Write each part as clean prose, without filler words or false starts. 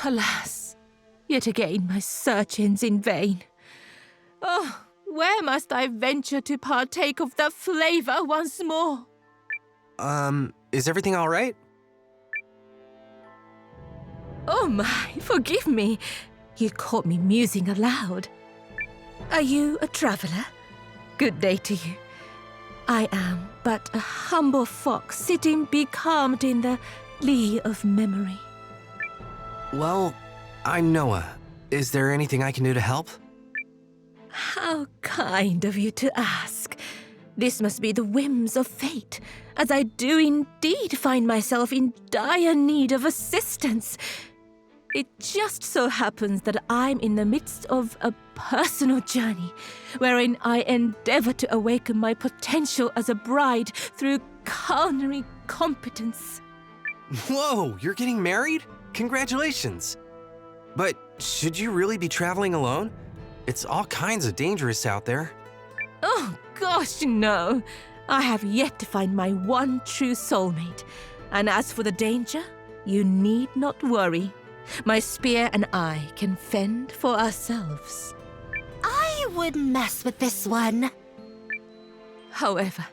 Alas, yet again my search ends in vain. Oh, where must I venture to partake of the flavor once more? Is everything all right? Oh my, forgive me. You caught me musing aloud. Are you a traveler? Good day to you. I am but a humble fox sitting becalmed in the lee of memory. Well, I'm Noah. Is there anything I can do to help? How kind of you to ask. This must be the whims of fate, as I do indeed find myself in dire need of assistance. It just so happens that I'm in the midst of a personal journey, wherein I endeavor to awaken my potential as a bride through culinary competence. Whoa, you're getting married? Congratulations! But should you really be traveling alone? It's all kinds of dangerous out there. Oh gosh, no. I have yet to find my one true soulmate. And as for the danger, you need not worry. My spear and I can fend for ourselves. I wouldn't mess with this one. However,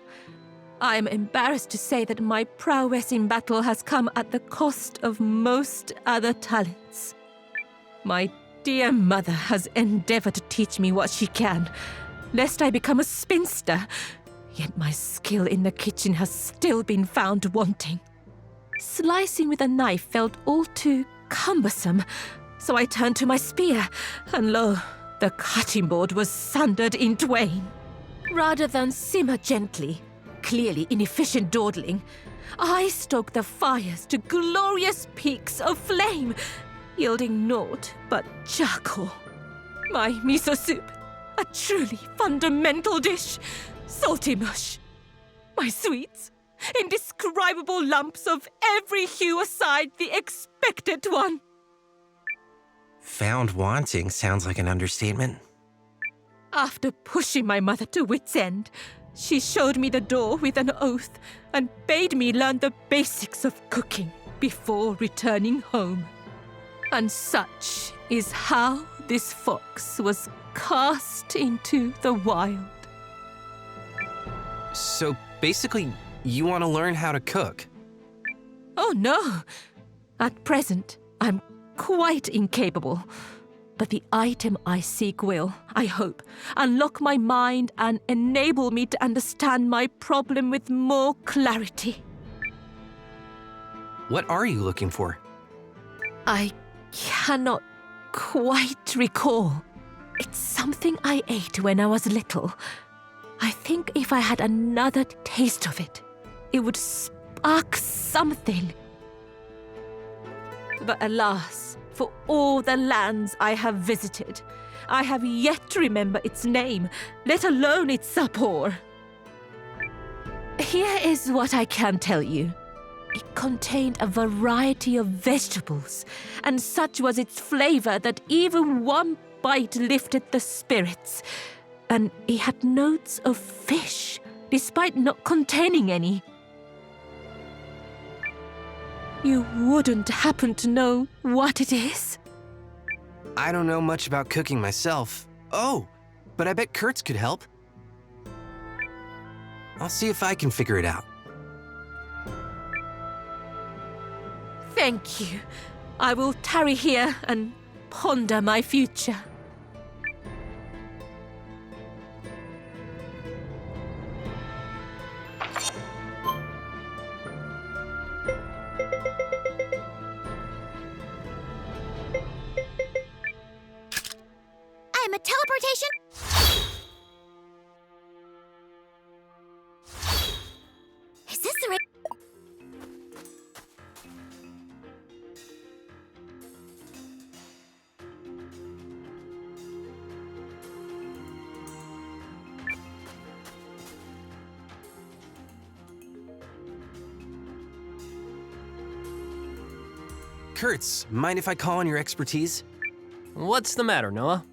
I am embarrassed to say that my prowess in battle has come at the cost of most other talents. My dear mother has endeavored to teach me what she can, lest I become a spinster, yet my skill in the kitchen has still been found wanting. Slicing with a knife felt all too cumbersome, so I turned to my spear, and lo, the cutting board was sundered in twain. Rather than simmer gently, clearly inefficient dawdling, I stoked the fires to glorious peaks of flame, yielding naught but charcoal. My miso soup, a truly fundamental dish, salty mush. My sweets, indescribable lumps of every hue aside the expected one. Found wanting sounds like an understatement. After pushing my mother to wit's end, she showed me the door with an oath and bade me learn the basics of cooking before returning home. And such is how this fox was cast into the wild. So basically, you want to learn how to cook? Oh no! At present, I'm quite incapable. But the item I seek will, I hope, unlock my mind and enable me to understand my problem with more clarity. What are you looking for? I cannot quite recall. It's something I ate when I was little. I think if I had another taste of it, it would spark something. But alas, for all the lands I have visited, I have yet to remember its name, let alone its sapor. Here is what I can tell you. It contained a variety of vegetables, and such was its flavor that even one bite lifted the spirits. And it had notes of fish, despite not containing any. You wouldn't happen to know what it is? I don't know much about cooking myself. Oh, but I bet Kurtz could help. I'll see if I can figure it out. Thank you. I will tarry here and ponder my future. I'm a teleportation. Is this the right? Kurtz, mind if I call on your expertise? What's the matter, Noah?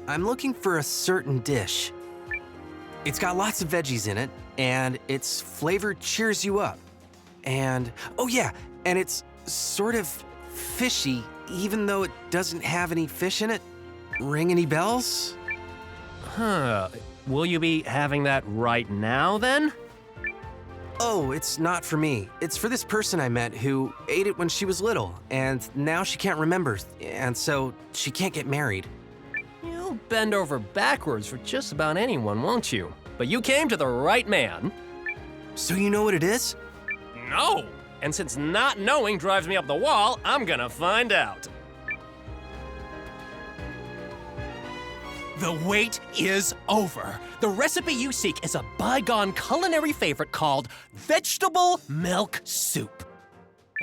I'm looking for a certain dish. It's got lots of veggies in it, and its flavor cheers you up. And, oh yeah, and it's sort of fishy, even though it doesn't have any fish in it? Ring any bells? Huh. Will you be having that right now, then? Oh, it's not for me. It's for this person I met who ate it when she was little, and now she can't remember, and so she can't get married. You'll bend over backwards for just about anyone, won't you? But you came to the right man. So you know what it is? No! And since not knowing drives me up the wall, I'm gonna find out. The wait is over. The recipe you seek is a bygone culinary favorite called vegetable milk soup.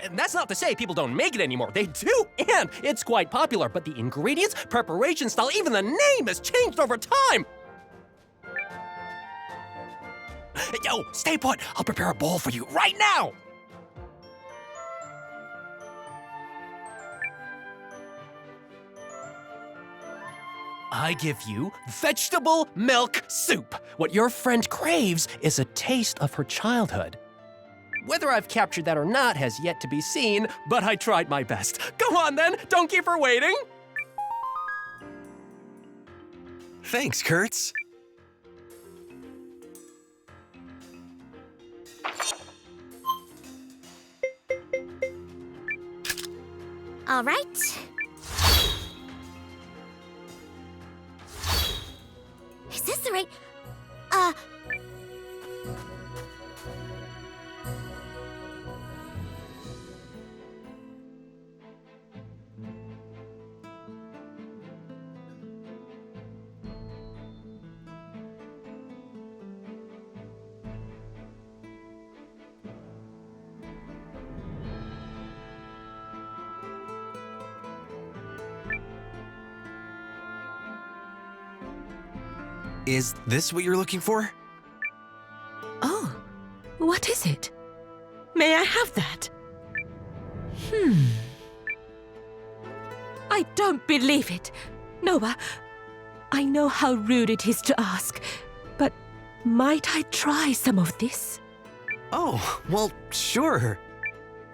And that's not to say people don't make it anymore. They do, and it's quite popular. But the ingredients, preparation style, even the name has changed over time. Yo, stay put. I'll prepare a bowl for you right now. I give you vegetable milk soup. What your friend craves is a taste of her childhood. Whether I've captured that or not has yet to be seen, but I tried my best. Go on then, don't keep her waiting. Thanks, Kurtz. All right. Is this the right... Is this what you're looking for? Oh, what is it? May I have that? I don't believe it. Noah, I know how rude it is to ask, but might I try some of this? Oh, well, sure.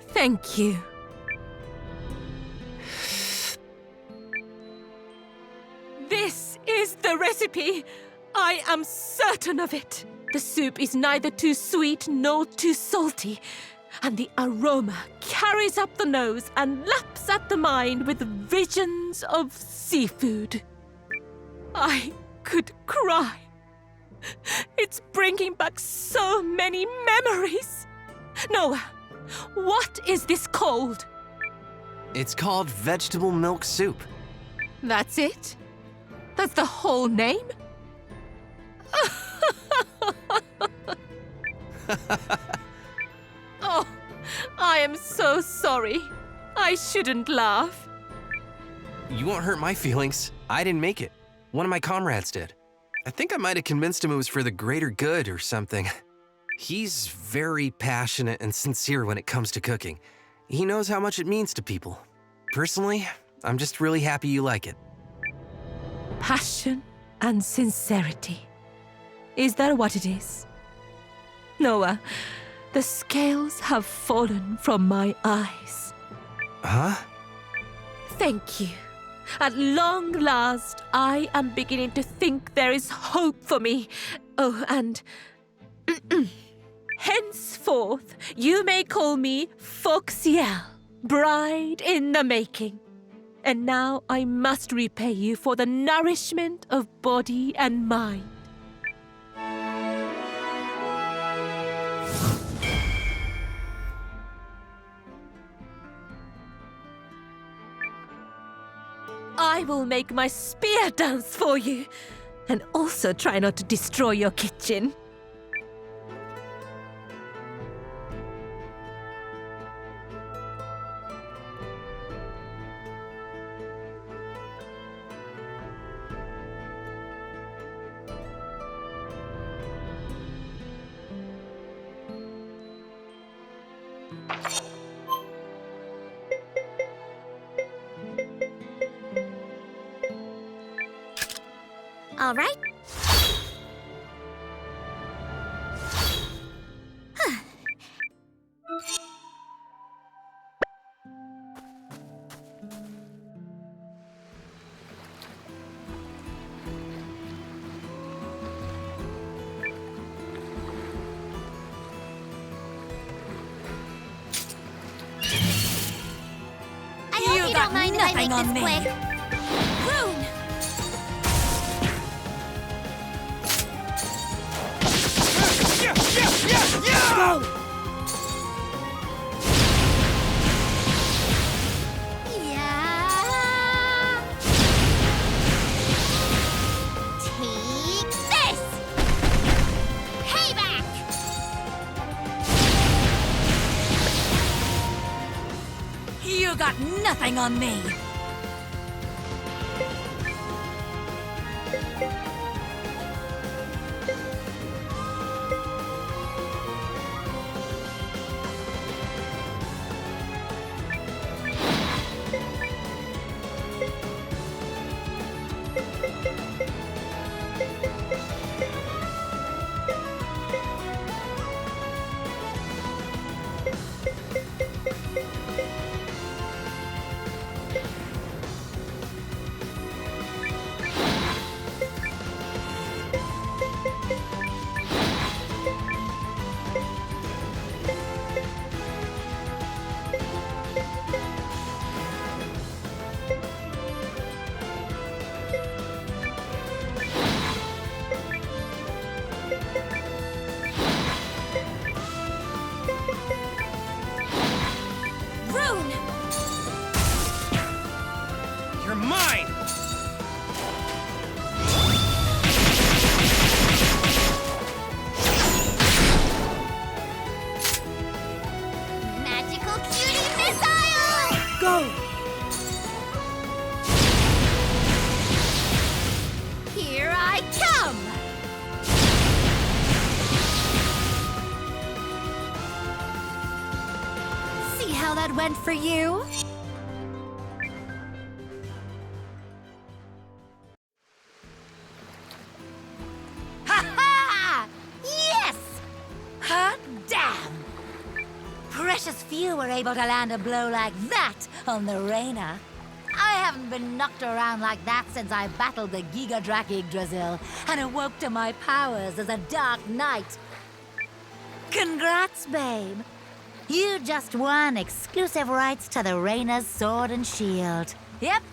Thank you. This is the recipe. I am certain of it. The soup is neither too sweet nor too salty, and the aroma carries up the nose and laps at the mind with visions of seafood. I could cry. It's bringing back so many memories. Noah, what is this called? It's called vegetable milk soup. That's it? That's the whole name? Oh, I am so sorry. I shouldn't laugh. You won't hurt my feelings. I didn't make it. One of my comrades did. I think I might have convinced him it was for the greater good or something. He's very passionate and sincere when it comes to cooking. He knows how much it means to people. Personally, I'm just really happy you like it. Passion and sincerity. Is that what it is? Noah, the scales have fallen from my eyes. Huh? Thank you. At long last, I am beginning to think there is hope for me. Oh, and henceforth, you may call me Foxiel, bride in the making. And now I must repay you for the nourishment of body and mind. I will make my spear dance for you, and also try not to destroy your kitchen. All right. Don't mind if I make this quick. Rune! Go! Yeah. Take this! Payback! You got nothing on me! Rune! You're mine! Magical cutie missile! Go! Here I come! See how that went for you? Ha-ha! Yes! Hot damn! Precious few were able to land a blow like that on the Rainer. I haven't been knocked around like that since I battled the Giga Drac Yggdrasil and awoke to my powers as a Dark Knight. Congrats, babe. You just won exclusive rights to the Rainer's sword and shield. Yep,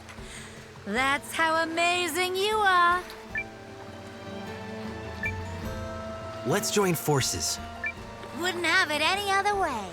that's how amazing you are. Let's join forces. Wouldn't have it any other way.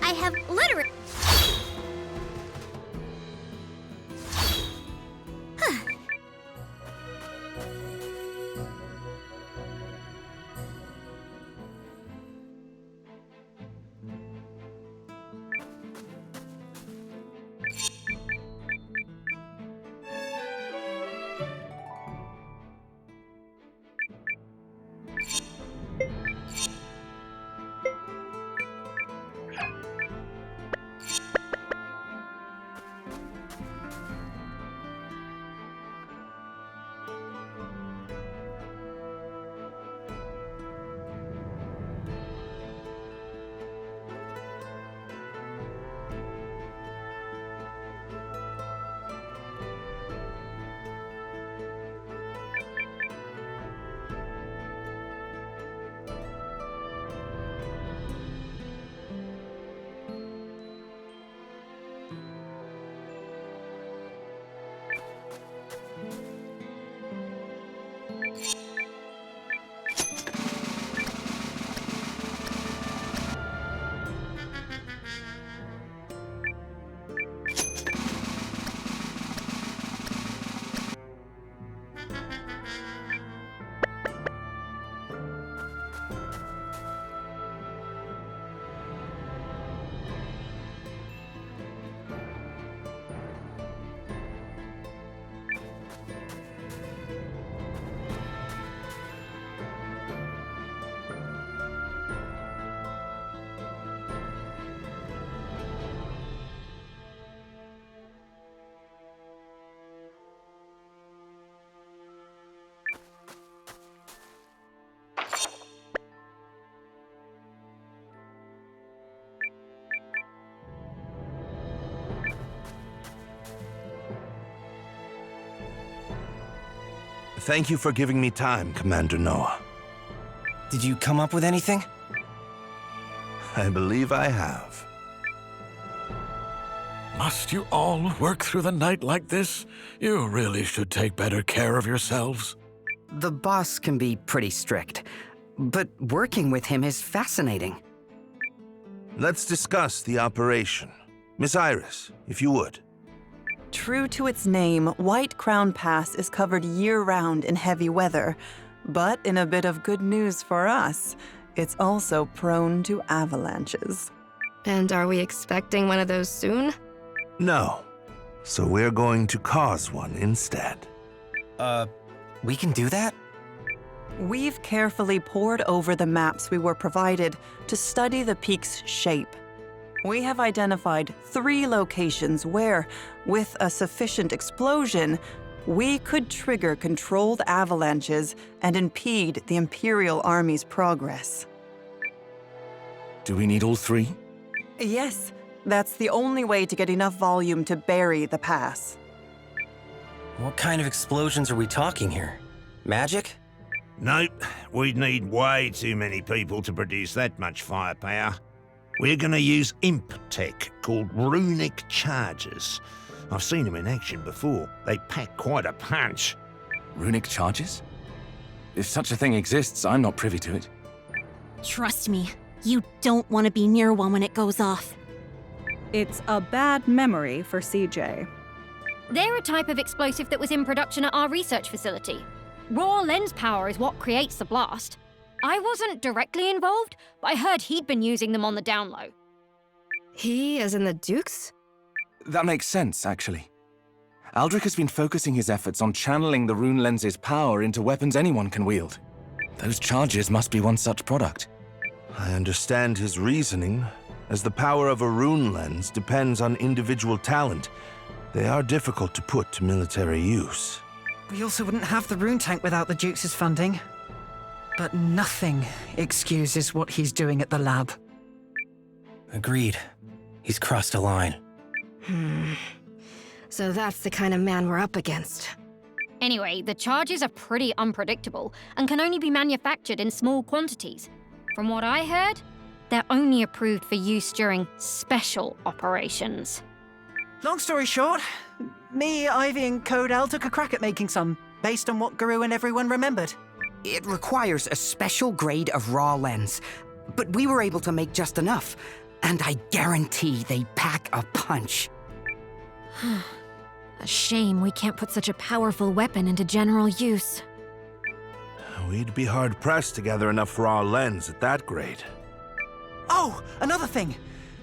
I have literally... Thank you for giving me time, Commander Noah. Did you come up with anything? I believe I have. Must you all work through the night like this? You really should take better care of yourselves. The boss can be pretty strict, but working with him is fascinating. Let's discuss the operation. Miss Iris, if you would. True to its name, White Crown Pass is covered year-round in heavy weather. But in a bit of good news for us, it's also prone to avalanches. And are we expecting one of those soon? No. So we're going to cause one instead. We can do that? We've carefully pored over the maps we were provided to study the peak's shape. We have identified 3 locations where, with a sufficient explosion, we could trigger controlled avalanches and impede the Imperial Army's progress. Do we need all 3? Yes, that's the only way to get enough volume to bury the pass. What kind of explosions are we talking here? Magic? Nope, we'd need way too many people to produce that much firepower. We're gonna use imp tech called Runic charges. I've seen them in action before. They pack quite a punch. Runic charges? If such a thing exists, I'm not privy to it. Trust me, you don't want to be near one when it goes off. It's a bad memory for CJ. They're a type of explosive that was in production at our research facility. Raw lens power is what creates the blast. I wasn't directly involved, but I heard he'd been using them on the down low. He, as in the Dukes? That makes sense, actually. Aldrich has been focusing his efforts on channeling the rune lens's power into weapons anyone can wield. Those charges must be one such product. I understand his reasoning. As the power of a rune lens depends on individual talent, they are difficult to put to military use. We also wouldn't have the rune tank without the Dukes' funding. But nothing excuses what he's doing at the lab. Agreed. He's crossed a line. So that's the kind of man we're up against. Anyway, the charges are pretty unpredictable and can only be manufactured in small quantities. From what I heard, they're only approved for use during special operations. Long story short, me, Ivy, and Codal took a crack at making some, based on what Guru and everyone remembered. It requires a special grade of raw lens, but we were able to make just enough, and I guarantee they pack a punch. A shame we can't put such a powerful weapon into general use. We'd be hard-pressed to gather enough raw lens at that grade. Oh, another thing!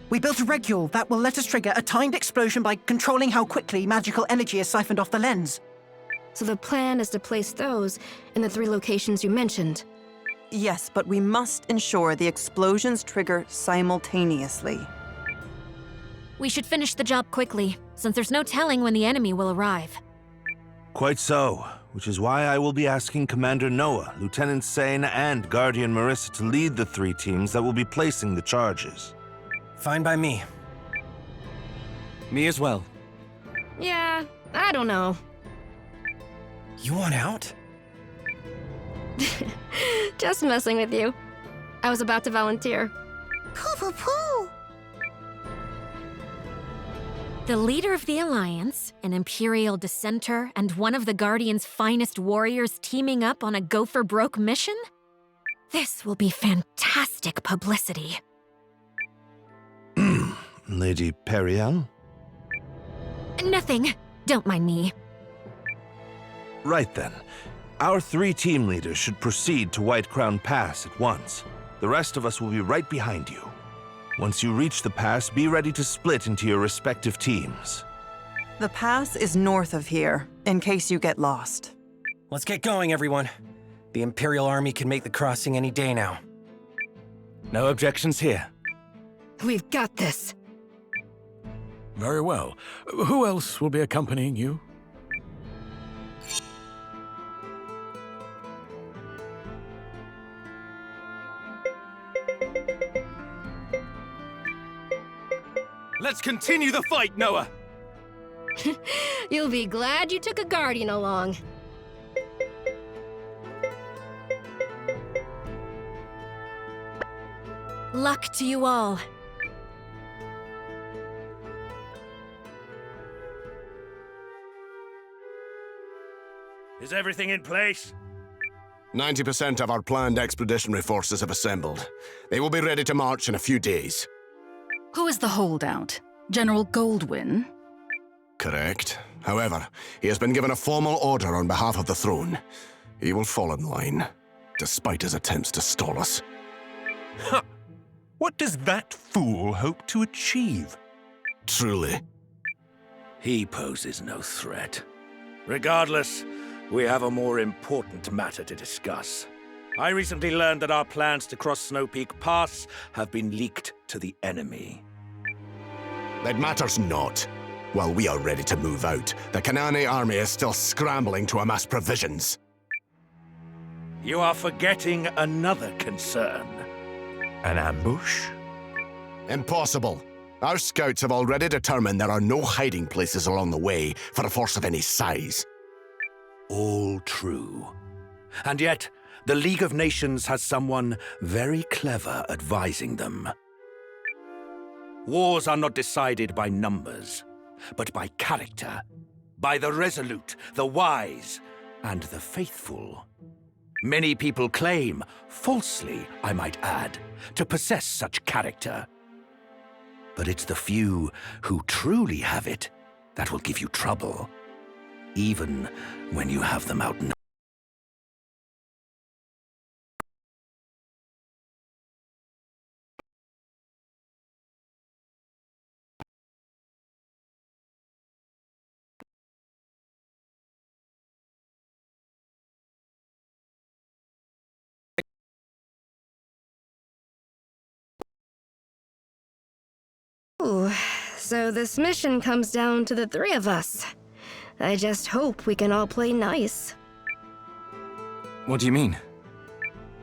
We built a regule that will let us trigger a timed explosion by controlling how quickly magical energy is siphoned off the lens. So the plan is to place those in the 3 locations you mentioned. Yes, but we must ensure the explosions trigger simultaneously. We should finish the job quickly, since there's no telling when the enemy will arrive. Quite so, which is why I will be asking Commander Noah, Lieutenant Sane, and Guardian Marissa to lead the 3 teams that will be placing the charges. Fine by me. Me as well. Yeah, I don't know. You want out? Just messing with you. I was about to volunteer. Poo-poo-poo! The leader of the Alliance, an Imperial dissenter, and one of the Guardian's finest warriors teaming up on a go-for-broke mission? This will be fantastic publicity. Lady Periel? Nothing. Don't mind me. Right then. Our 3 team leaders should proceed to White Crown Pass at once. The rest of us will be right behind you. Once you reach the pass, be ready to split into your respective teams. The pass is north of here, in case you get lost. Let's get going, everyone. The Imperial Army can make the crossing any day now. No objections here. We've got this. Very well. Who else will be accompanying you? Let's continue the fight, Noah! You'll be glad you took a Guardian along. Luck to you all. Is everything in place? 90% of our planned expeditionary forces have assembled. They will be ready to march in a few days. Who is the holdout? General Goldwyn? Correct. However, he has been given a formal order on behalf of the throne. He will fall in line, despite his attempts to stall us. Huh. What does that fool hope to achieve? Truly. He poses no threat. Regardless, we have a more important matter to discuss. I recently learned that our plans to cross Snowpeak Pass have been leaked to the enemy. That matters not. While we are ready to move out, the Kanane army is still scrambling to amass provisions. You are forgetting another concern. An ambush? Impossible. Our scouts have already determined there are no hiding places along the way for a force of any size. All true. And yet, the League of Nations has someone very clever advising them. Wars are not decided by numbers, but by character, by the resolute, the wise, and the faithful. Many people claim, falsely I might add, to possess such character. But it's the few who truly have it that will give you trouble, even when you have them outnumbered. Ooh, so this mission comes down to the three of us. I just hope we can all play nice. What do you mean?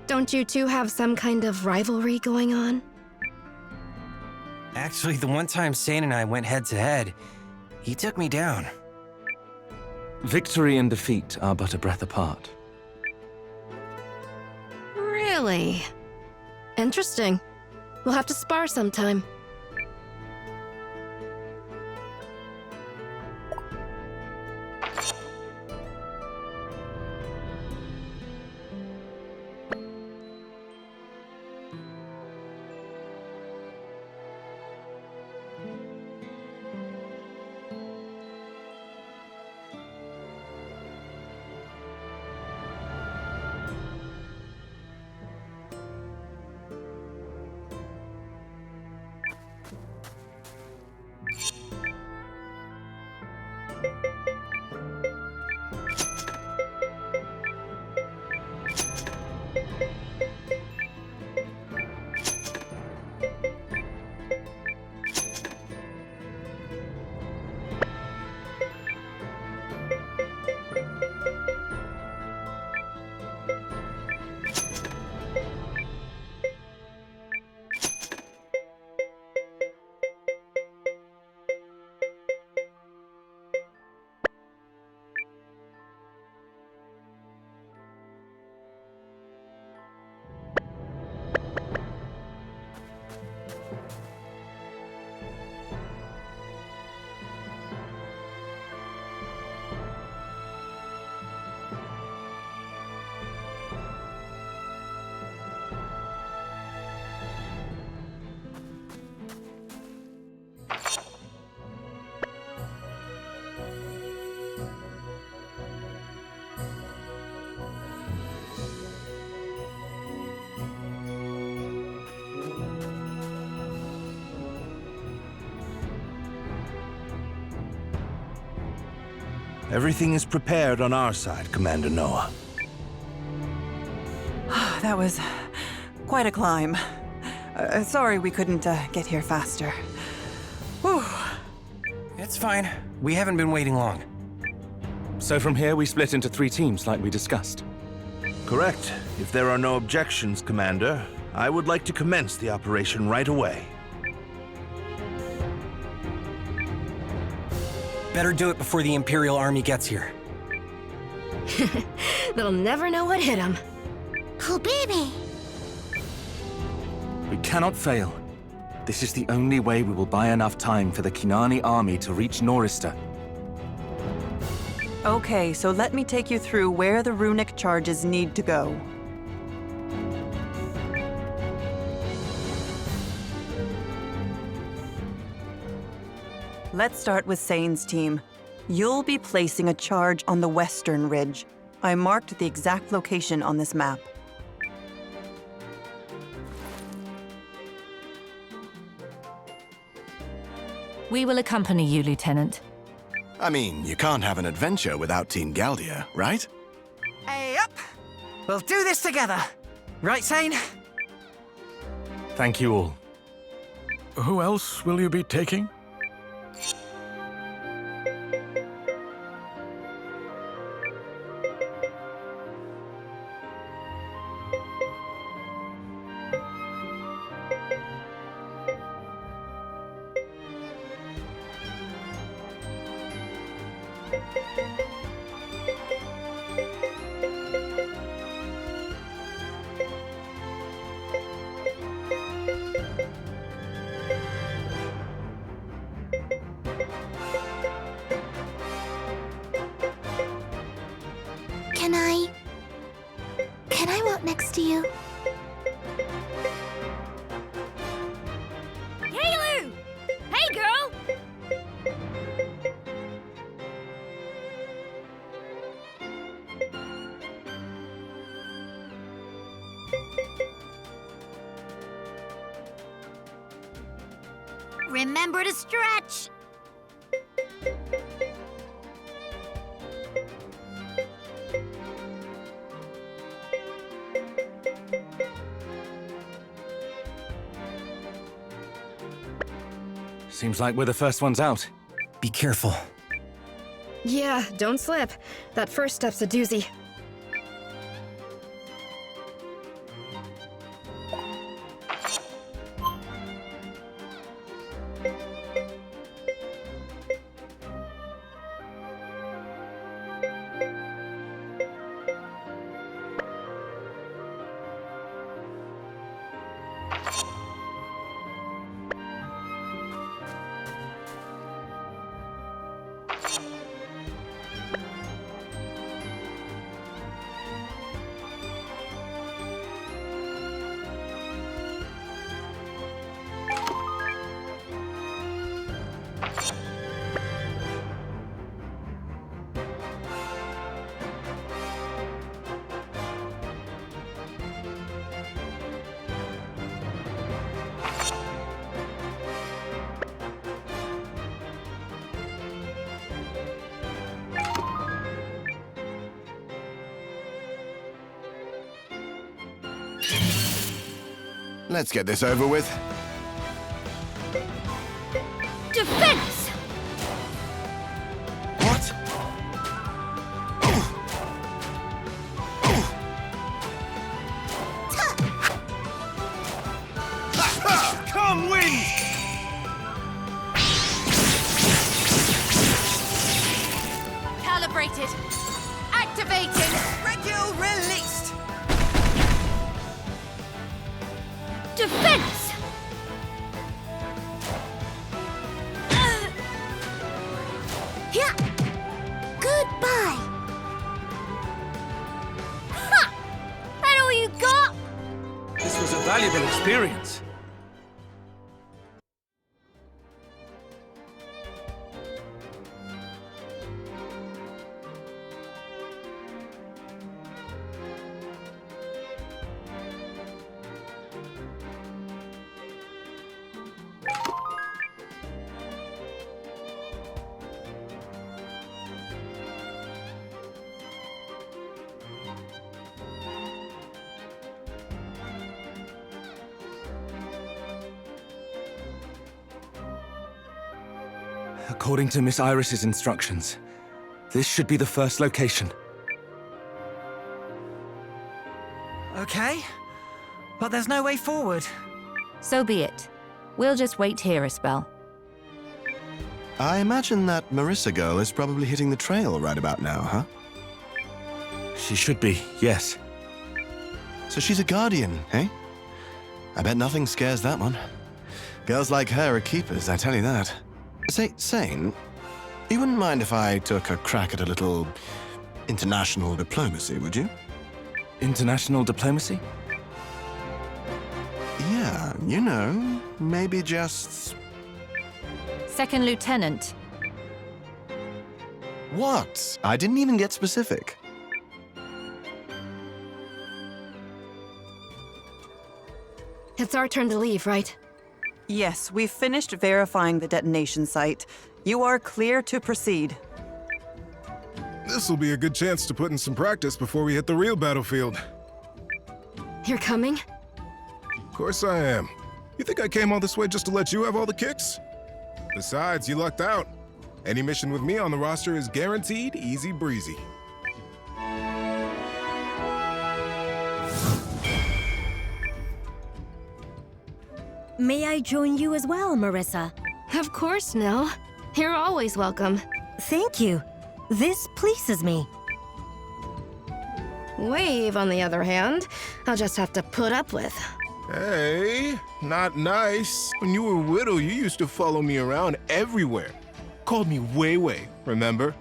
Don't you two have some kind of rivalry going on? Actually, the one time Sane and I went head-to-head, he took me down. Victory and defeat are but a breath apart. Really? Interesting. We'll have to spar sometime. Everything is prepared on our side, Commander Noah. That was quite a climb. Sorry we couldn't get here faster. Whew. It's fine. We haven't been waiting long. So from here, we split into 3 teams like we discussed. Correct. If there are no objections, Commander, I would like to commence the operation right away. Better do it before the Imperial Army gets here. They'll never know what hit them. Oh, baby! We cannot fail. This is the only way we will buy enough time for the Kinani army to reach Norista. Okay, so let me take you through where the Runic charges need to go. Let's start with Sane's team. You'll be placing a charge on the western ridge. I marked the exact location on this map. We will accompany you, Lieutenant. I mean, you can't have an adventure without Team Galdia, right? Hey, up! We'll do this together. Right, Sane? Thank you all. Who else will you be taking? Can I walk next to you? Hey, Lou! Hey, girl! Remember to stretch! Seems like we're the first ones out. Be careful. Yeah, don't slip. That first step's a doozy. Let's get this over with. Defense! What? Come, wind! Calibrated. Activating. Regule released. Defense! Yeah. Goodbye. Ha! That all you got? This was a valuable experience. According to Miss Iris's instructions, this should be the first location. Okay, but there's no way forward. So be it. We'll just wait here a spell. I imagine that Marissa girl is probably hitting the trail right about now, huh? She should be, yes. So she's a guardian, eh? I bet nothing scares that one. Girls like her are keepers, I tell you that. Say, Sane, you wouldn't mind if I took a crack at a little international diplomacy, would you? International diplomacy? Yeah, you know, maybe just... Second Lieutenant. What? I didn't even get specific. It's our turn to leave, right? Yes, we've finished verifying the detonation site. You are clear to proceed. This'll be a good chance to put in some practice before we hit the real battlefield. You're coming? Of course I am. You think I came all this way just to let you have all the kicks? Besides, you lucked out. Any mission with me on the roster is guaranteed easy breezy. May I join you as well, Marissa? Of course, Nell. You're always welcome. Thank you. This pleases me. Wave, on the other hand, I'll just have to put up with. Hey, not nice. When you were little, you used to follow me around everywhere. Called me Way, remember?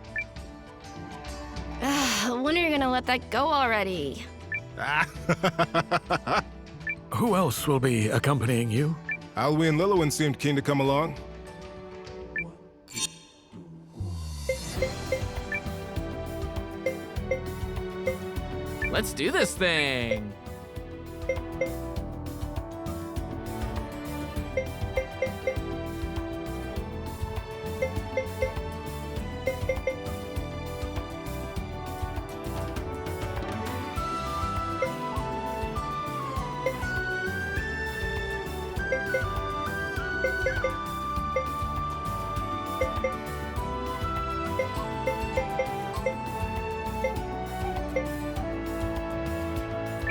When are you gonna let that go already? Who else will be accompanying you? Alwi and Lilliwan seemed keen to come along. Let's do this thing!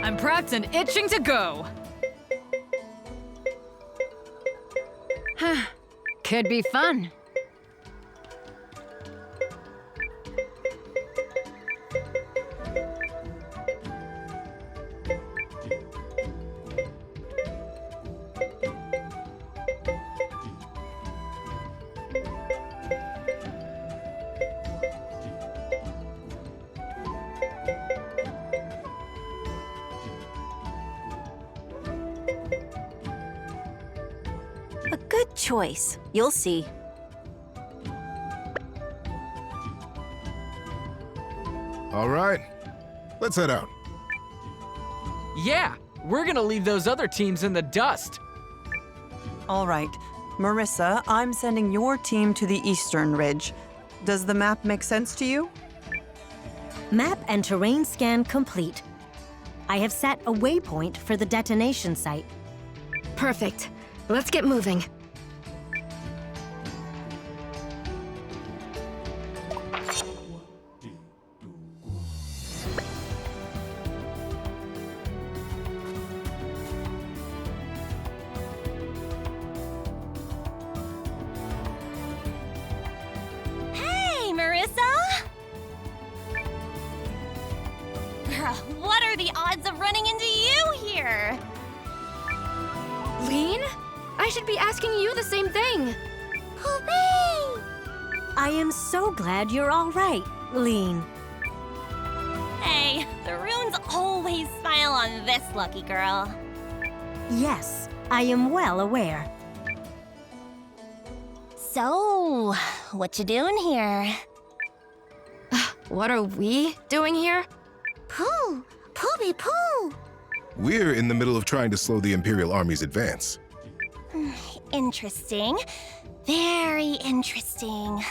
I'm prepped and itching to go! Could be fun. A good choice. You'll see. All right, let's head out. Yeah, we're gonna leave those other teams in the dust. All right. Marissa, I'm sending your team to the Eastern Ridge. Does the map make sense to you? Map and terrain scan complete. I have set a waypoint for the detonation site. Perfect. Let's get moving. Hey, Marissa! What are the odds of running into you here? Lean? I should be asking you the same thing. Poopy! I am so glad you're all right, Lean. Hey, the runes always smile on this lucky girl. Yes, I am well aware. So, what you doing here? What are we doing here? Pooh! Poopy poo! We're in the middle of trying to slow the Imperial Army's advance. Interesting. Very interesting.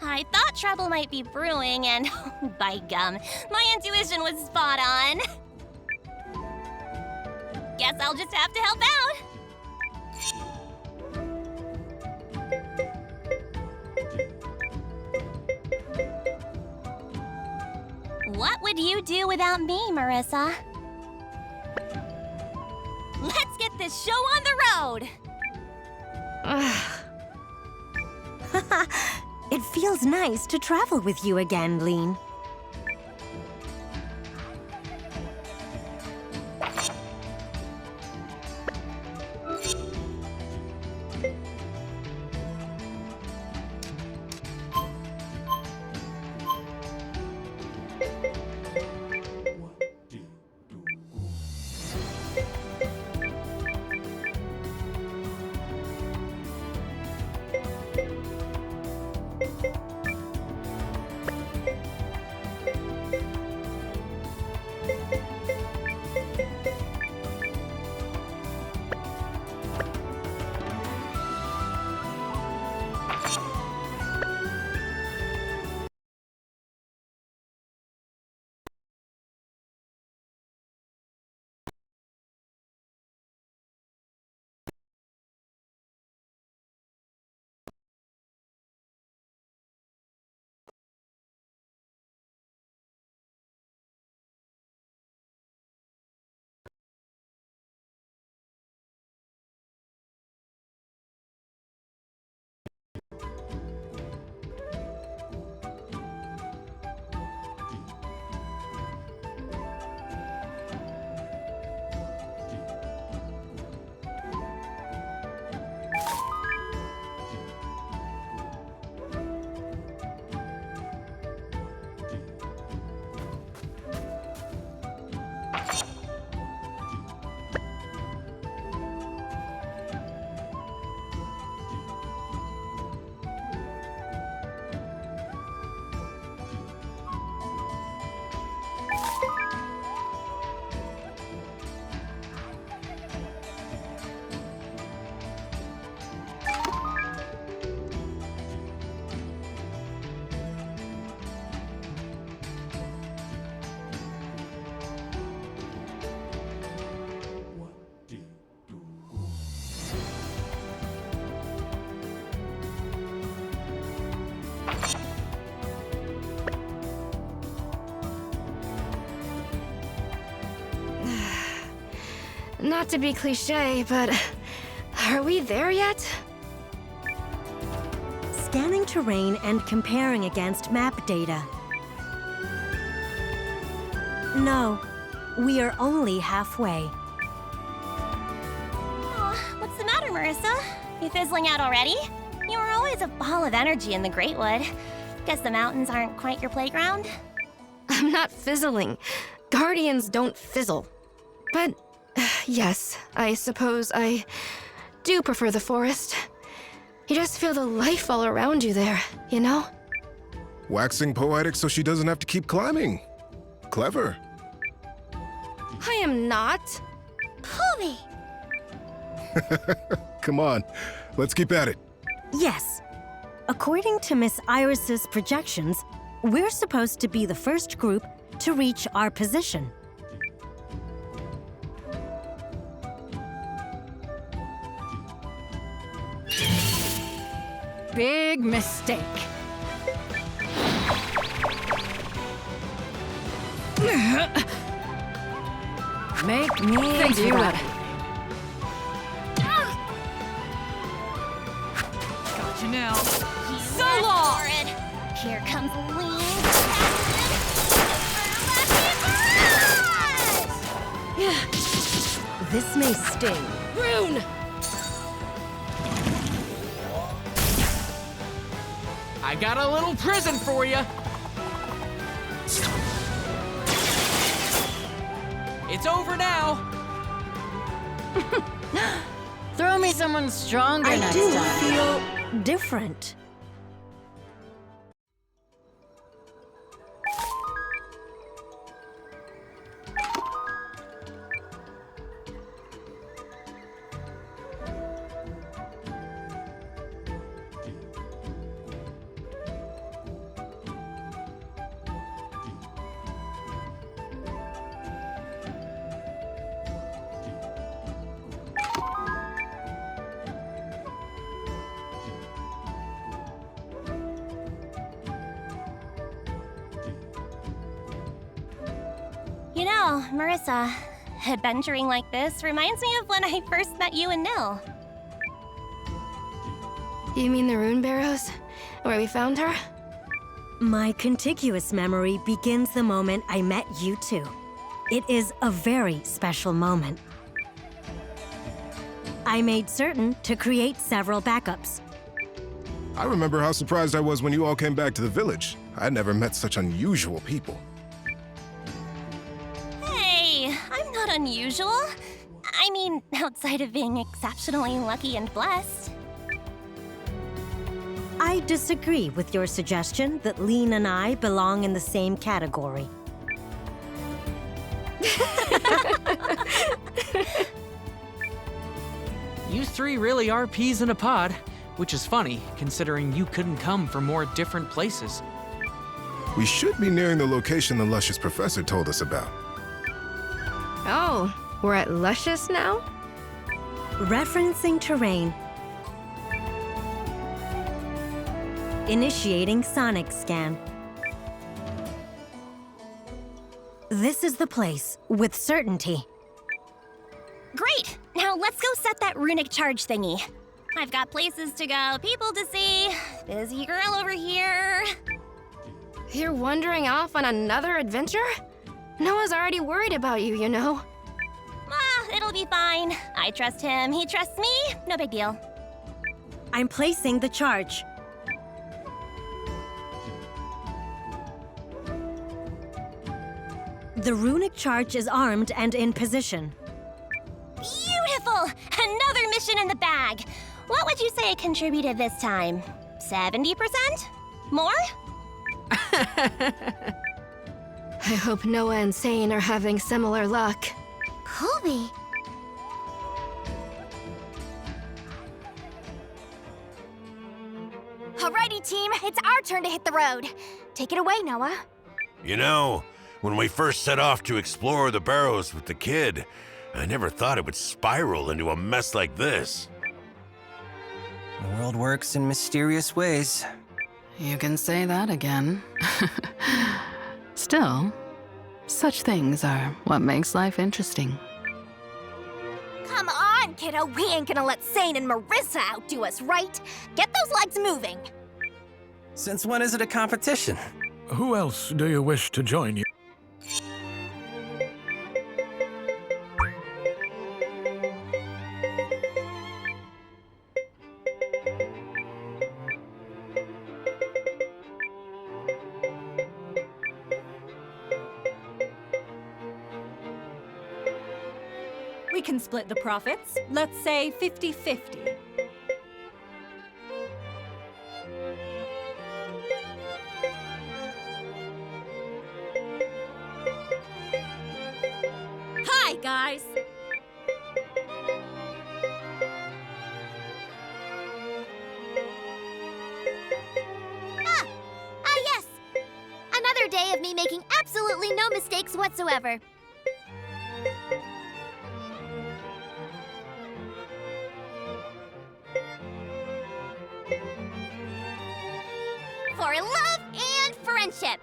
I thought trouble might be brewing, and by gum, my intuition was spot on. Guess I'll just have to help out. What would you do without me, Marissa? Let's get this show on the road! It feels nice to travel with you again, Lean. Not to be cliche, but are we there yet? Scanning terrain and comparing against map data. No, we are only halfway. Oh, what's the matter, Marissa? You fizzling out already? You were always a ball of energy in the Greatwood. Guess the mountains aren't quite your playground? I'm not fizzling. Guardians don't fizzle. But yes, I suppose I do prefer the forest. You just feel the life all around you there, you know? Waxing poetic so she doesn't have to keep climbing. Clever. I am not. Poby! Come on, let's keep at it. Yes. According to Miss Iris's projections, we're supposed to be the first group to reach our position. Big mistake. Make me do it. Got you now. So long! Here comes Lean. This may sting. Rune! I got a little present for you. It's over now. Throw me someone stronger I next do time. feel different. You know, Marissa, adventuring like this reminds me of when I first met you and Nil. You mean the Rune Barrows? Where we found her? My contiguous memory begins the moment I met you two. It is a very special moment. I made certain to create several backups. I remember how surprised I was when you all came back to the village. I'd never met such unusual people. Hey, I'm not unusual. I mean, outside of being exceptionally lucky and blessed. I disagree with your suggestion that Lean and I belong in the same category. You three really are peas in a pod, which is funny, considering you couldn't come from more different places. We should be nearing the location the Luscious Professor told us about. Oh, we're at Luscious now? Referencing terrain. Initiating sonic scan. This is the place, with certainty. Great! Now let's go set that runic charge thingy. I've got places to go, people to see, busy girl over here. You're wandering off on another adventure? Noah's already worried about you, you know. Ah, it'll be fine. I trust him, he trusts me, no big deal. I'm placing the charge. The runic charge is armed and in position. Beautiful! Another mission in the bag. What would you say I contributed this time? 70%? More? I hope Noah and Sane are having similar luck. Colby. Alrighty, team, it's our turn to hit the road. Take it away, Noah. You know, when we first set off to explore the barrows with the kid, I never thought it would spiral into a mess like this. The world works in mysterious ways. You can say that again. Still, such things are what makes life interesting. Come on, kiddo. We ain't gonna let Sane and Marissa outdo us, right? Get those legs moving. Since when is it a competition? Who else do you wish to join you? We can split the profits. Let's say 50-50. Hi, guys! Yes! Another day of me making absolutely no mistakes whatsoever. For love and friendship.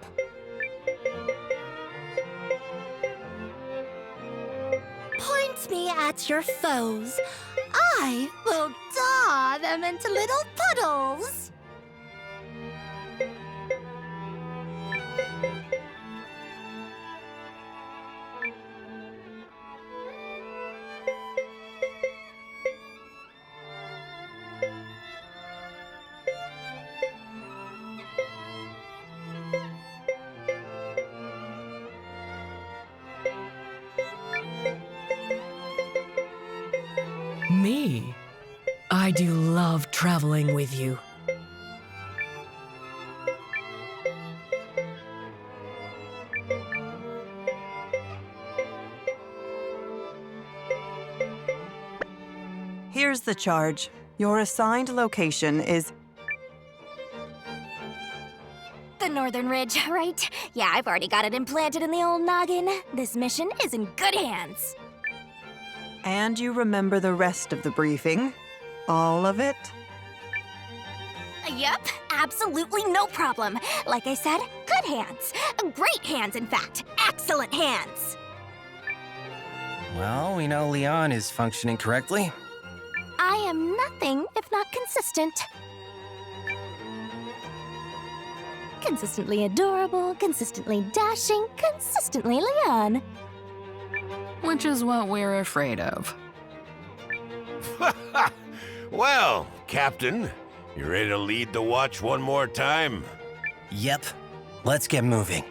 Point me at your foes. I will daw them into little puddles. Me? I do love traveling with you. Here's the charge. Your assigned location is... The Northern Ridge, right? Yeah, I've already got it implanted in the old noggin. This mission is in good hands. And you remember the rest of the briefing? All of it? Yep, absolutely no problem. Like I said, good hands. Great hands, in fact. Excellent hands. Well, we know Leon is functioning correctly. I am nothing if not consistent. Consistently adorable, consistently dashing, consistently Leon. Which is what we're afraid of. Well, Captain, you ready to lead the watch one more time? Yep. Let's get moving.